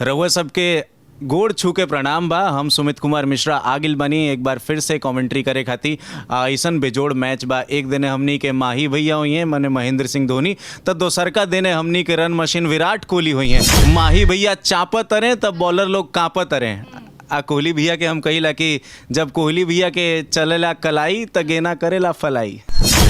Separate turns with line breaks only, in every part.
रउआ सबके गोड़ छू के प्रणाम बा। हम सुमित कुमार मिश्रा आगिल बनी एक बार फिर से कमेंट्री करे खाती। ऐसन बेजोड़ मैच बा। एक दिने हमनी के माही भैया हुई हैं मने महेंद्र सिंह धोनी, तो दोसर का दिने हमनी के रन मशीन विराट कोहली हुई हैं। माही भैया चापत अरे तब बॉलर लोग कांपत अरे। कोहली भैया के हम कहिला कि जब कोहली भैया के चलेला कलाई त गेना करेला फलाई।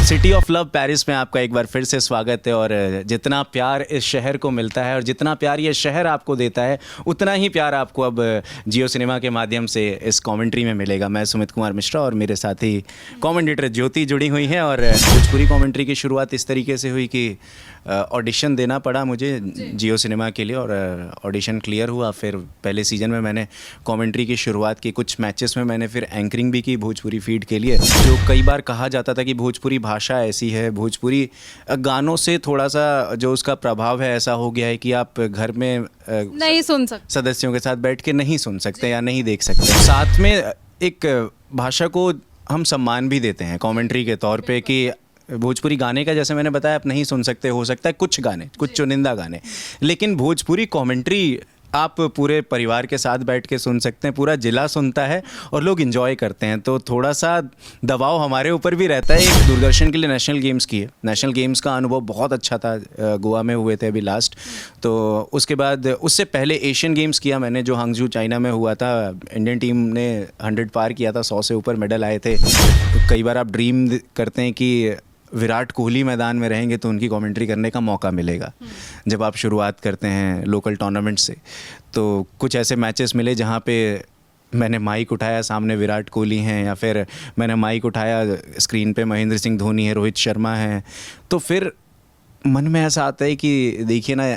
सिटी ऑफ लव पेरिस में आपका एक बार फिर से स्वागत है। और जितना प्यार इस शहर को मिलता है और जितना प्यार ये शहर आपको देता है उतना ही प्यार आपको अब जियो सिनेमा के माध्यम से इस कमेंट्री में मिलेगा। मैं सुमित कुमार मिश्रा और मेरे साथी कमेंटेटर ज्योति जुड़ी हुई हैं। और भोजपुरी कमेंट्री की शुरुआत इस तरीके से हुई कि ऑडिशन देना पड़ा मुझे जियो सिनेमा के लिए और ऑडिशन क्लियर हुआ। फिर पहले सीज़न में मैंने कमेंट्री की शुरुआत की, कुछ मैचेस में मैंने फिर एंकरिंग भी की भोजपुरी फीड के लिए। जो कई बार कहा जाता था कि भोजपुरी भाषा ऐसी है, भोजपुरी गानों से थोड़ा सा जो उसका प्रभाव है ऐसा हो गया है कि आप घर में
नहीं सुन सकते,
सदस्यों के साथ बैठ के नहीं सुन सकते या नहीं देख सकते। साथ में एक भाषा को हम सम्मान भी देते हैं कमेंट्री के तौर पे कि भोजपुरी गाने का जैसे मैंने बताया आप नहीं सुन सकते, हो सकता है कुछ गाने, कुछ चुनिंदा गाने, लेकिन भोजपुरी कमेंट्री आप पूरे परिवार के साथ बैठ के सुन सकते हैं। पूरा जिला सुनता है और लोग एंजॉय करते हैं। तो थोड़ा सा दबाव हमारे ऊपर भी रहता है। एक दूरदर्शन के लिए नेशनल गेम्स किए, नेशनल गेम्स का अनुभव बहुत अच्छा था, गोवा में हुए थे अभी लास्ट। तो उसके बाद उससे पहले एशियन गेम्स किया मैंने जो हांगझू चाइना में हुआ था। इंडियन टीम ने 100 पार किया था, 100 से ऊपर मेडल आए थे। तो कई बार आप ड्रीम करते हैं कि विराट कोहली मैदान में रहेंगे तो उनकी कमेंट्री करने का मौका मिलेगा जब आप शुरुआत करते हैं लोकल टूर्नामेंट से। तो कुछ ऐसे मैचेस मिले जहाँ पे मैंने माइक उठाया, सामने विराट कोहली हैं, या फिर मैंने माइक उठाया स्क्रीन पे महेंद्र सिंह धोनी है, रोहित शर्मा हैं। तो फिर मन में ऐसा आता है कि देखिए ना,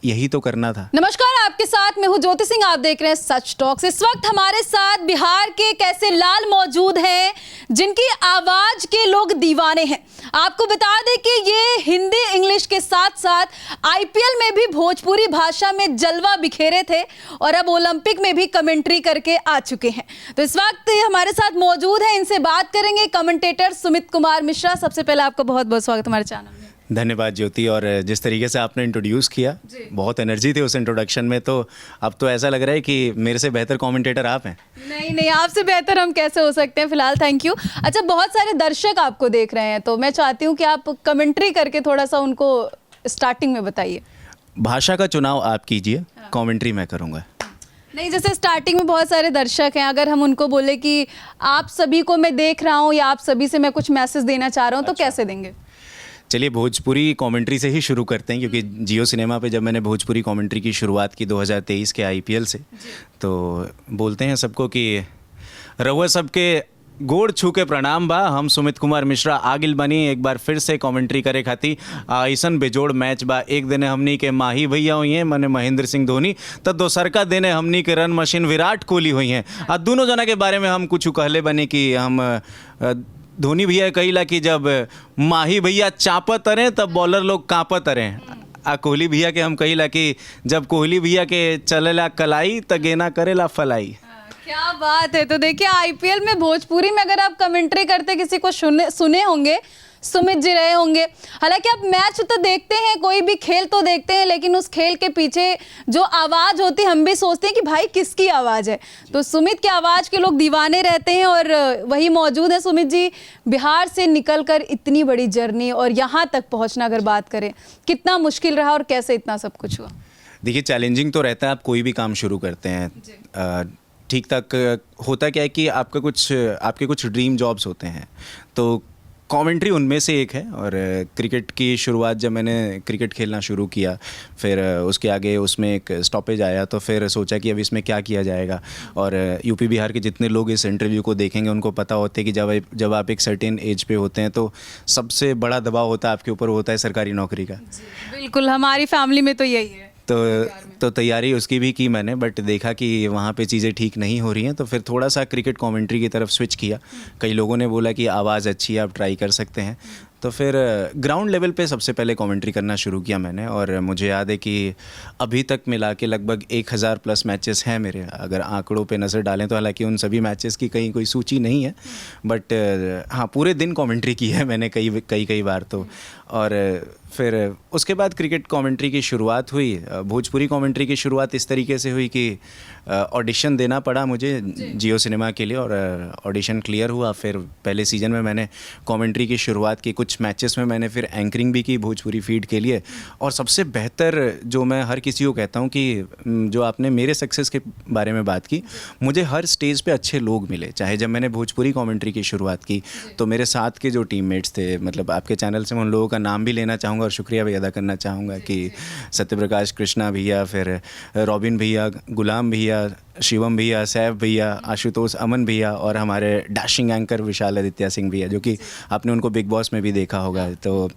यही तो करना था।
नमस्कार, आपके साथ मैं हूं ज्योति सिंह, आप देख रहे हैं सच टॉक्स। इस वक्त हमारे साथ बिहार के एक ऐसे लाल मौजूद हैं जिनकी आवाज के लोग दीवाने हैं। आपको बता दें कि ये हिंदी इंग्लिश के साथ साथ आईपीएल में भी भोजपुरी भाषा में जलवा बिखेरे थे और अब ओलंपिक में भी कमेंट्री करके आ चुके हैं। तो इस वक्त हमारे साथ मौजूद है, इनसे बात करेंगे कमेंटेटर सुमित कुमार मिश्रा। सबसे पहले आपका बहुत बहुत स्वागत हमारे चैनल में।
धन्यवाद ज्योति। और जिस तरीके से आपने इंट्रोड्यूस किया, बहुत एनर्जी थी उस इंट्रोडक्शन में, तो अब तो ऐसा लग रहा है कि मेरे से बेहतर कमेंटेटर आप हैं।
नहीं, आपसे बेहतर हम कैसे हो सकते हैं। फिलहाल थैंक यू। अच्छा, बहुत सारे दर्शक आपको देख रहे हैं, तो मैं चाहती हूँ कि आप कमेंट्री करके थोड़ा सा उनको स्टार्टिंग में बताइए।
भाषा का चुनाव आप कीजिए, कमेंट्री मैं करूँगा।
नहीं, जैसे स्टार्टिंग में बहुत सारे दर्शक हैं, अगर हम उनको बोले कि आप सभी को मैं देख रहा हूँ या आप सभी से मैं कुछ मैसेज देना चाह रहा हूँ, तो कैसे देंगे?
चलिए भोजपुरी कमेंट्री से ही शुरू करते हैं, क्योंकि जियो सिनेमा पे जब मैंने भोजपुरी कमेंट्री की शुरुआत की 2023 के आईपीएल से, तो बोलते हैं सबको कि रउआ सबके गोड़ छू के प्रणाम बा। हम सुमित कुमार मिश्रा आगिल बनी एक बार फिर से कमेंट्री करे खाती। ऐसन बेजोड़ मैच बा। एक दिने हमनी के माही भैया हुई हैं मने महेंद्र सिंह धोनी, तो दोसर का दिने हमनी के रन मशीन विराट कोहली हुई हैं। और दोनों जना के बारे में हम कुछ कहले बने कि हम धोनी भैया कहिला कि जब माही भैया चापत अरे तब बॉलर लोग कांपत अरे। कोहली भैया के हम कहिला कि जब कोहली भैया के चलेला कलाई त गेना करेला फलाई।
क्या बात है। तो देखिए, आईपीएल में भोजपुरी में अगर आप कमेंट्री करते किसी को सुने होंगे, सुमित जी रहे होंगे। हालांकि आप मैच तो देखते हैं, कोई भी खेल तो देखते हैं, लेकिन उस खेल के पीछे जो आवाज़ होती है हम भी सोचते हैं कि भाई किसकी आवाज़ है। तो सुमित की आवाज़ के लोग दीवाने रहते हैं और वही मौजूद है। सुमित जी, बिहार से निकलकर इतनी बड़ी जर्नी और यहाँ तक पहुँचना अगर बात करें, कितना मुश्किल रहा और कैसे इतना सब कुछ हुआ?
देखिए, चैलेंजिंग तो रहता है। आप कोई भी काम शुरू करते हैं, ठीक ठाक होता क्या है कि आपके कुछ ड्रीम जॉब्स होते हैं, तो कमेंट्री उनमें से एक है। और क्रिकेट की शुरुआत जब मैंने क्रिकेट खेलना शुरू किया, फिर उसके आगे उसमें एक स्टॉपेज आया, तो फिर सोचा कि अब इसमें क्या किया जाएगा। और यूपी बिहार के जितने लोग इस इंटरव्यू को देखेंगे उनको पता होता है कि जब आप एक सर्टेन एज पे होते हैं तो सबसे बड़ा दबाव होता है आपके ऊपर, होता है सरकारी नौकरी का।
बिल्कुल, हमारी फैमिली में तो यही है।
तो तैयारी उसकी भी की मैंने, बट देखा कि वहाँ पे चीज़ें ठीक नहीं हो रही हैं, तो फिर थोड़ा सा क्रिकेट कमेंट्री की तरफ स्विच किया। कई लोगों ने बोला कि आवाज़ अच्छी है, आप ट्राई कर सकते हैं। तो फिर ग्राउंड लेवल पे सबसे पहले कमेंट्री करना शुरू किया मैंने, और मुझे याद है कि अभी तक मिला के लगभग 1000 प्लस मैचेस हैं मेरे, अगर आंकड़ों पे नज़र डालें तो। हालांकि उन सभी मैचेस की कहीं कोई सूची नहीं है, बट हाँ, पूरे दिन कमेंट्री की है मैंने कई बार तो। और फिर उसके बाद क्रिकेट कमेंट्री की शुरुआत हुई। भोजपुरी कमेंट्री की शुरुआत इस तरीके से हुई कि ऑडिशन देना पड़ा मुझे जियो सिनेमा के लिए, और ऑडिशन क्लियर हुआ। फिर पहले सीज़न में मैंने कमेंट्री की शुरुआत की, कुछ मैचेस में मैंने फिर एंकरिंग भी की भोजपुरी फीड के लिए। और सबसे बेहतर जो मैं हर किसी को कहता हूँ कि जो आपने मेरे सक्सेस के बारे में बात की, मुझे हर स्टेज पे अच्छे लोग मिले। चाहे जब मैंने भोजपुरी कमेंट्री की शुरुआत की तो मेरे साथ के जो टीममेट्स थे, मतलब आपके चैनल से मैं उन लोगों का नाम भी लेना चाहूँगा और शुक्रिया भी अदा करना चाहूँगा कि सत्यप्रकाश कृष्णा भैया, फिर रॉबिन भैया, गुलाम भैया, शिवम भैया, सैफ भैया, आशुतोष, अमन भैया, और हमारे डैशिंग एंकर विशाल आदित्य सिंह भैया, जो कि आपने उनको बिग बॉस में भी देखा होगा। तो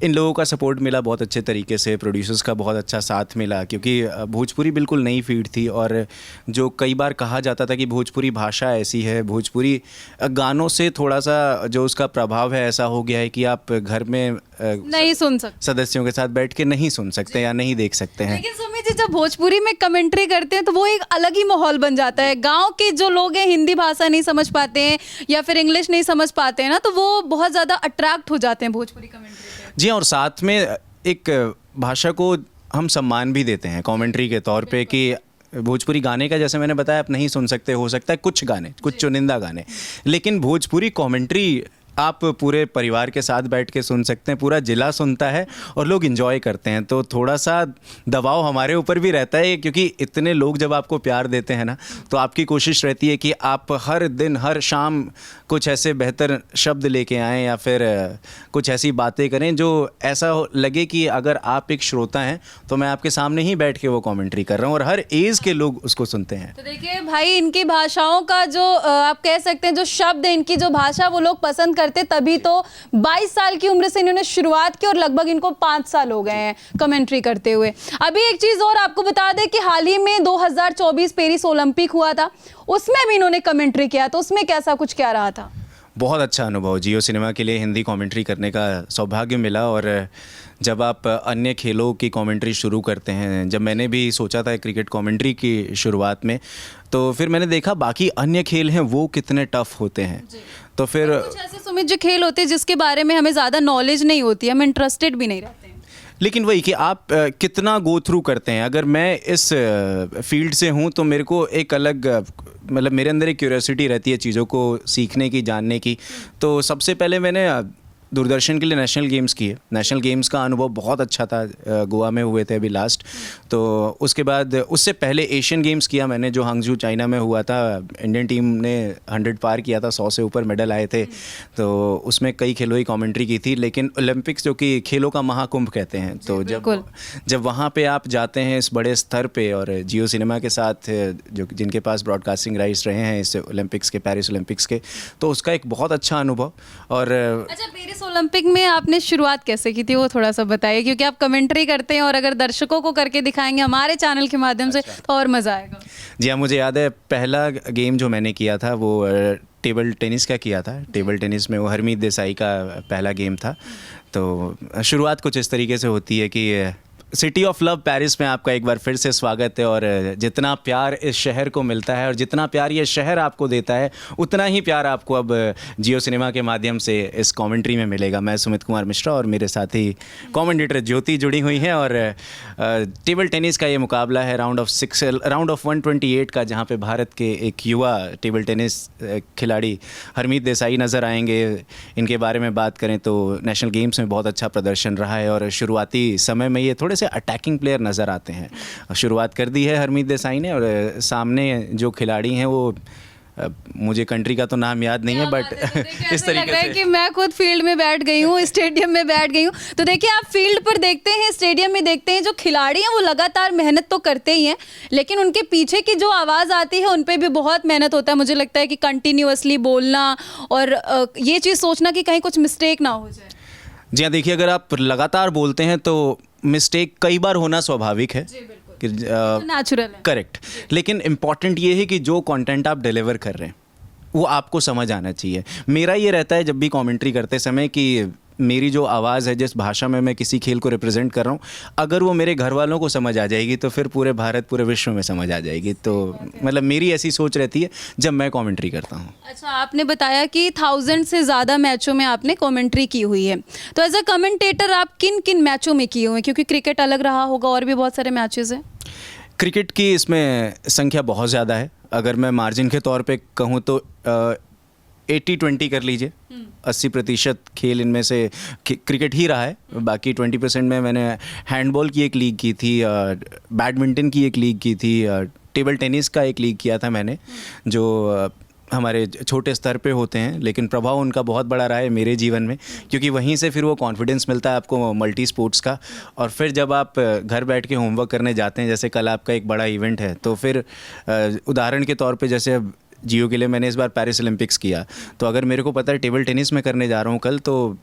इन लोगों का सपोर्ट मिला बहुत अच्छे तरीके से, प्रोड्यूसर्स का बहुत अच्छा साथ मिला, क्योंकि भोजपुरी बिल्कुल नई फीड थी। और जो कई बार कहा जाता था कि भोजपुरी भाषा ऐसी है, भोजपुरी गानों से थोड़ा सा जो उसका प्रभाव है ऐसा हो गया है कि आप घर में
नहीं सुन सकते,
सदस्यों के साथ बैठ के नहीं सुन सकते या नहीं देख सकते हैं।
लेकिन सुमित जी जब भोजपुरी में कमेंट्री करते हैं तो वो एक अलग ही माहौल बन जाता है। गांव के जो लोग हैं हिंदी भाषा नहीं समझ पाते हैं या फिर इंग्लिश नहीं समझ पाते हैं ना, तो वो बहुत ज़्यादा अट्रैक्ट हो जाते हैं भोजपुरी कमेंट्री पे।
जी, और साथ में एक भाषा को हम सम्मान भी देते हैं कमेंट्री के तौर पे कि भोजपुरी गाने का, जैसे मैंने बताया, आप नहीं सुन सकते, हो सकता है कुछ गाने, कुछ चुनिंदा गाने, लेकिन भोजपुरी कमेंट्री आप पूरे परिवार के साथ बैठ के सुन सकते हैं, पूरा जिला सुनता है और लोग इन्जॉय करते हैं। तो थोड़ा सा दबाव हमारे ऊपर भी रहता है, क्योंकि इतने लोग जब आपको प्यार देते हैं ना, तो आपकी कोशिश रहती है कि आप हर दिन, हर शाम कुछ ऐसे बेहतर शब्द लेके आएँ या फिर कुछ ऐसी बातें करें जो ऐसा लगे कि अगर आप एक श्रोता हैं तो मैं आपके सामने ही बैठ के वो कमेंट्री कर रहा हूँ, और हर एज के लोग उसको सुनते हैं।
तो देखिए भाई, इनकी भाषाओं का जो आप कह सकते हैं जो शब्द है, इनकी जो भाषा वो लोग पसंद करते, तभी तो 22 साल की उम्र से इन्होंने शुरुआत की और लगभग इनको 5 साल हो गए हैं कमेंट्री करते हुए। अभी एक चीज और आपको बता दें कि हाल ही में 2024 पेरिस ओलंपिक हुआ था, उसमें भी इन्होंने कमेंट्री किया, तो उसमें कैसा कुछ क्या रहा था?
बहुत अच्छा अनुभव, जियो सिनेमा के लिए हिंदी कमेंट्री करने का सौभाग्य मिला। और जब आप अन्य खेलों की कमेंट्री शुरू करते हैं, जब मैंने भी सोचा था क्रिकेट कमेंट्री की शुरुआत में, तो फिर मैंने देखा बाकी अन्य खेल हैं वो कितने टफ होते हैं। तो फिर
कुछ ऐसे सुमित जो खेल होते हैं जिसके बारे में हमें ज़्यादा नॉलेज नहीं होती, हम इंटरेस्टेड भी नहीं रहते हैं,
लेकिन वही कि आप कितना गो थ्रू करते हैं। अगर मैं इस फील्ड से हूँ तो मेरे को एक अलग, मतलब मेरे अंदर एक क्यूरियोसिटी रहती है चीज़ों को सीखने की, जानने की। तो सबसे पहले मैंने दूरदर्शन के लिए नेशनल गेम्स किए। नेशनल गेम्स का अनुभव बहुत अच्छा था, गोवा में हुए थे अभी लास्ट। तो उसके बाद उससे पहले एशियन गेम्स किया मैंने, जो हांगझू चाइना में हुआ था। इंडियन टीम ने 100 पार किया था, 100 से ऊपर मेडल आए थे। तो उसमें कई खेलों की कमेंट्री की थी। लेकिन ओलंपिक्स, जो कि खेलों का महाकुंभ कहते हैं, तो जब वहाँ पे आप जाते हैं इस बड़े स्तर पे, और जियो सिनेमा के साथ जो जिनके पास ब्रॉडकास्टिंग राइट्स रहे हैं इस ओलंपिक्स के, पेरिस ओलंपिक्स के, तो उसका एक बहुत अच्छा अनुभव। और
अच्छा, पेरिस ओलंपिक में आपने शुरुआत कैसे की थी वो थोड़ा सा बताइए, क्योंकि आप कमेंट्री करते हैं और अगर दर्शकों को करके दिखाएंगे हमारे चैनल के माध्यम से तो और मज़ा आएगा।
जी हाँ, मुझे याद है पहला गेम जो मैंने किया था वो टेबल टेनिस का किया था। टेबल टेनिस में वो हरमीत देसाई का पहला गेम था। तो शुरुआत कुछ इस तरीके से होती है कि सिटी ऑफ लव पेरिस में आपका एक बार फिर से स्वागत है। और जितना प्यार इस शहर को मिलता है और जितना प्यार ये शहर आपको देता है, उतना ही प्यार आपको अब जियो सिनेमा के माध्यम से इस कमेंट्री में मिलेगा। मैं सुमित कुमार मिश्रा और मेरे साथी कमेंटेटर ज्योति जुड़ी हुई हैं। और टेबल टेनिस का ये मुकाबला है राउंड ऑफ 128 का, जहाँ पे भारत के एक युवा टेबल टेनिस खिलाड़ी हरमीत देसाई नज़र आएंगे। इनके बारे में बात करें तो नेशनल गेम्स में बहुत अच्छा प्रदर्शन रहा है, और शुरुआती समय में ये थोड़े अटैकिंग प्लेयर नज़र आते हैं। शुरुआत कर दी है हरमीत देसाई ने, और सामने जो खिलाड़ी हैं वो मुझे कंट्री का तो नाम याद नहीं है, बट इस तरीके
लग रहा है
से
कि मैं खुद फील्ड में बैठ गई हूँ, स्टेडियम में बैठ गई हूँ। तो देखिए, आप फील्ड पर देखते हैं, स्टेडियम में देखते हैं, जो खिलाड़ी हैं वो लगातार मेहनत तो करते ही हैं, लेकिन उनके पीछे की जो आवाज़ आती है उन पे भी बहुत मेहनत होता है। मुझे लगता है कि कंटिन्यूअसली बोलना और ये चीज़ सोचना कि कहीं कुछ मिस्टेक ना हो जाए।
जी हाँ, देखिए, अगर आप लगातार बोलते हैं तो मिस्टेक कई बार होना स्वाभाविक है,
नेचुरल है,
करेक्ट। लेकिन इम्पॉर्टेंट ये है कि जो कंटेंट आप डिलीवर कर रहे हैं वो आपको समझ आना चाहिए। मेरा ये रहता है जब भी कमेंट्री करते समय कि मेरी जो आवाज़ है, जिस भाषा में मैं किसी खेल को रिप्रेजेंट कर रहा हूँ, अगर वो मेरे घर वालों को समझ आ जाएगी तो फिर पूरे भारत, पूरे विश्व में समझ आ जाएगी। तो मतलब मेरी ऐसी सोच रहती है जब मैं कमेंट्री करता हूँ।
अच्छा, आपने बताया कि 1000 से ज़्यादा मैचों में आपने कमेंट्री की हुई है, तो एज अ कमेंटेटर आप किन किन मैचों में किए हुए हैं? क्योंकि क्रिकेट अलग रहा होगा और भी बहुत सारे मैचेस हैं।
क्रिकेट की इसमें संख्या बहुत ज़्यादा है। अगर मैं मार्जिन के तौर पे कहूँ तो 80-20 कर लीजिए। 80% खेल इनमें से क्रिकेट ही रहा है। बाकी 20% में मैंने हैंडबॉल की एक लीग की थी, बैडमिंटन की एक लीग की थी, टेबल टेनिस का एक लीग किया था मैंने, जो हमारे छोटे स्तर पे होते हैं, लेकिन प्रभाव उनका बहुत बड़ा रहा है मेरे जीवन में, क्योंकि वहीं से फिर वो कॉन्फिडेंस मिलता है आपको मल्टी स्पोर्ट्स का। और फिर जब आप घर बैठ के होमवर्क करने जाते हैं, जैसे कल आपका एक बड़ा इवेंट है, तो फिर उदाहरण के तौर पे जैसे जियो के लिए मैंने इस बार पेरिस ओलंपिक्स किया, तो अगर मेरे को पता है टेबल टेनिस में करने जा रहा हूँ कल, तो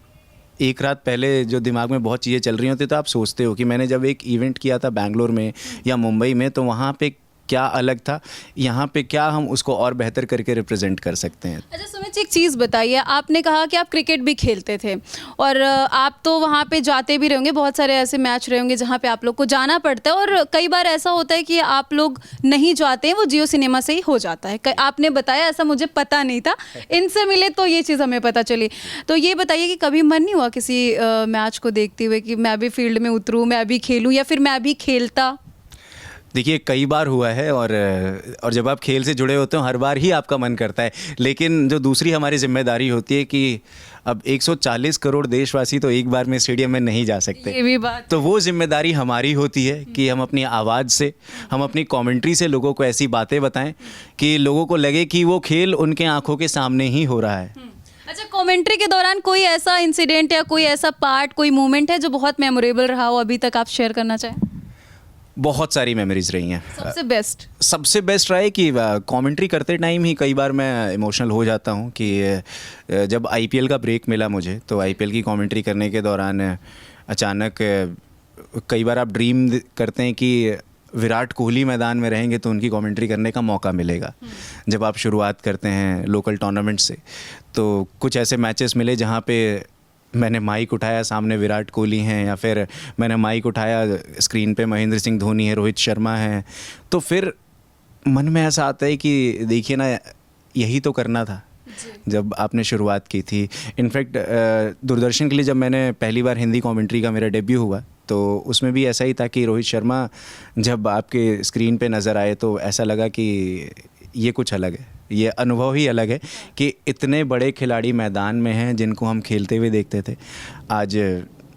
एक रात पहले जो दिमाग में बहुत चीज़ें चल रही होती, तो आप सोचते हो कि मैंने जब एक इवेंट किया था बेंगलोर में या मुंबई में, तो वहाँ पे क्या अलग था, यहाँ पे क्या हम उसको और बेहतर करके रिप्रेजेंट कर सकते हैं।
अच्छा सुमित जी, एक चीज़ बताइए, आपने कहा कि आप क्रिकेट भी खेलते थे और आप तो वहाँ पे जाते भी रहेंगे, बहुत सारे ऐसे मैच रहे होंगे जहाँ पे आप लोग को जाना पड़ता है, और कई बार ऐसा होता है कि आप लोग नहीं जाते हैं, वो जियो सिनेमा से ही हो जाता है। आपने बताया, ऐसा मुझे पता नहीं था, इनसे मिले तो ये चीज़ हमें पता चली। तो ये बताइए कि कभी मन नहीं हुआ किसी मैच को देखते हुए कि मैं भी फील्ड में उतरूँ, मैं भी खेलूँ, या फिर मैं भी खेलता?
देखिए, कई बार हुआ है, और जब आप खेल से जुड़े होते हो हर बार ही आपका मन करता है, लेकिन जो दूसरी हमारी जिम्मेदारी होती है कि अब 140 करोड़ देशवासी तो एक बार में स्टेडियम में नहीं जा सकते।
ये भी बात,
तो वो जिम्मेदारी हमारी होती है कि हम अपनी आवाज़ से, हम अपनी कमेंट्री से लोगों को ऐसी बातें बताएं कि लोगों को लगे कि वो खेल उनके आंखों के सामने ही हो रहा है।
अच्छा, कमेंट्री के दौरान कोई ऐसा इंसिडेंट या कोई ऐसा पार्ट, कोई मोमेंट है जो बहुत मेमोरेबल रहा हो अभी तक, आप शेयर करना चाहें?
बहुत सारी मेमोरीज रही हैं।
सबसे बेस्ट
रहा है कि कमेंट्री करते टाइम ही कई बार मैं इमोशनल हो जाता हूँ कि जब आईपीएल का ब्रेक मिला मुझे, तो आईपीएल की कमेंट्री करने के दौरान अचानक कई बार आप ड्रीम करते हैं कि विराट कोहली मैदान में रहेंगे तो उनकी कमेंट्री करने का मौका मिलेगा। जब आप शुरुआत करते हैं लोकल टूर्नामेंट से, तो कुछ ऐसे मैचेस मिले जहाँ पे मैंने माइक उठाया, सामने विराट कोहली हैं, या फिर मैंने माइक उठाया, स्क्रीन पे महेंद्र सिंह धोनी है, रोहित शर्मा है, तो फिर मन में ऐसा आता है कि देखिए ना, यही तो करना था जब आपने शुरुआत की थी। इनफैक्ट दूरदर्शन के लिए जब मैंने पहली बार हिंदी कमेंट्री का मेरा डेब्यू हुआ, तो उसमें भी ऐसा ही था कि रोहित शर्मा जब आपके स्क्रीन पे नज़र आए तो ऐसा लगा कि ये कुछ अलग है, ये अनुभव ही अलग है कि इतने बड़े खिलाड़ी मैदान में हैं जिनको हम खेलते हुए देखते थे, आज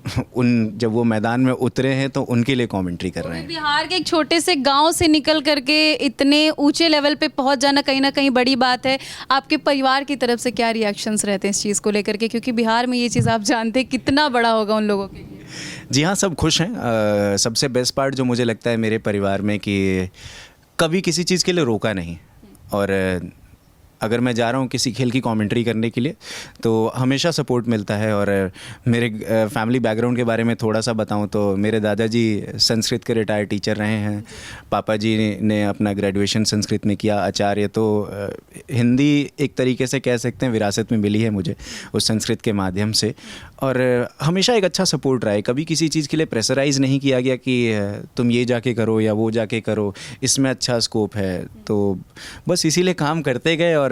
जब वो मैदान में उतरे हैं तो उनके लिए कमेंट्री कर रहे हैं।
बिहार के एक छोटे से गांव से निकल करके इतने ऊंचे लेवल पे पहुंच जाना कहीं ना कहीं बड़ी बात है। आपके परिवार की तरफ से क्या रिएक्शंस रहते हैं इस चीज़ को लेकर के, क्योंकि बिहार में ये चीज़ आप जानते हैं कितना बड़ा होगा उन लोगों के लिए?
जी हाँ, सब खुश हैं। सबसे बेस्ट पार्ट जो मुझे लगता है मेरे परिवार में कि कभी किसी चीज़ के लिए रोका नहीं, और अगर मैं जा रहा हूँ किसी खेल की कमेंट्री करने के लिए तो हमेशा सपोर्ट मिलता है। और मेरे फैमिली बैकग्राउंड के बारे में थोड़ा सा बताऊँ तो मेरे दादाजी संस्कृत के रिटायर्ड टीचर रहे हैं, पापा जी ने अपना ग्रेजुएशन संस्कृत में किया, आचार्य, तो हिंदी एक तरीके से कह सकते हैं विरासत में मिली है मुझे उस संस्कृत के माध्यम से। और हमेशा एक अच्छा सपोर्ट रहा है, कभी किसी चीज़ के लिए प्रेशराइज़ नहीं किया गया कि तुम ये जाके करो या वो जाके करो, इसमें अच्छा स्कोप है, तो बस इसीलिए काम करते गए। और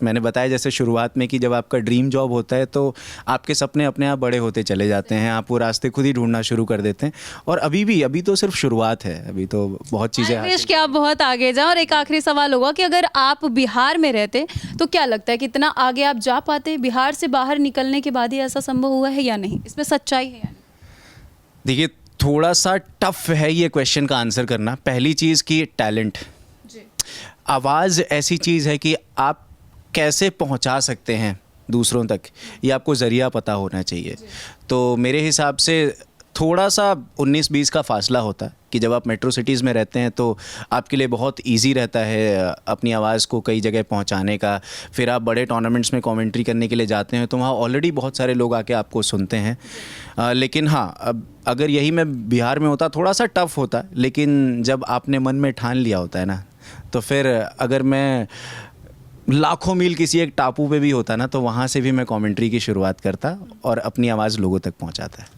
मैंने बताया जैसे शुरुआत में कि जब आपका ड्रीम जॉब होता है तो आपके सपने अपने आप बड़े होते चले जाते हैं, आप वो रास्ते खुद ही ढूंढना शुरू कर देते हैं। और अभी तो सिर्फ शुरुआत है, अभी तो बहुत चीज़ें हैं
कि आप बहुत आगे जाएं। और एक आखिरी सवाल होगा कि अगर आप बिहार में रहते तो क्या लगता है कितना आगे आप जा पाते? बिहार से बाहर निकलने के बाद ही ऐसा संभव हुआ है या नहीं? इसमें सच्चाई है या नहीं?
देखिए, थोड़ा सा टफ है ये क्वेश्चन का आंसर करना। पहली चीज़ की टैलेंट, आवाज़ ऐसी चीज़ है कि आप कैसे पहुंचा सकते हैं दूसरों तक, ये आपको ज़रिया पता होना चाहिए। तो मेरे हिसाब से थोड़ा सा 19-20 का फासला होता है कि जब आप मेट्रो सिटीज़ में रहते हैं तो आपके लिए बहुत इजी रहता है अपनी आवाज़ को कई जगह पहुंचाने का। फिर आप बड़े टूर्नामेंट्स में कमेंट्री करने के लिए जाते हैं तो वहाँ ऑलरेडी बहुत सारे लोग आके आपको सुनते हैं। लेकिन हाँ, अब अगर यही मैं बिहार में होता थोड़ा सा टफ होता, लेकिन जब आपने मन में ठान लिया होता है ना, तो फिर अगर मैं लाखों मील किसी एक टापू पे भी होता ना, तो वहाँ से भी मैं कमेंट्री की शुरुआत करता और अपनी आवाज़ लोगों तक पहुँचाता।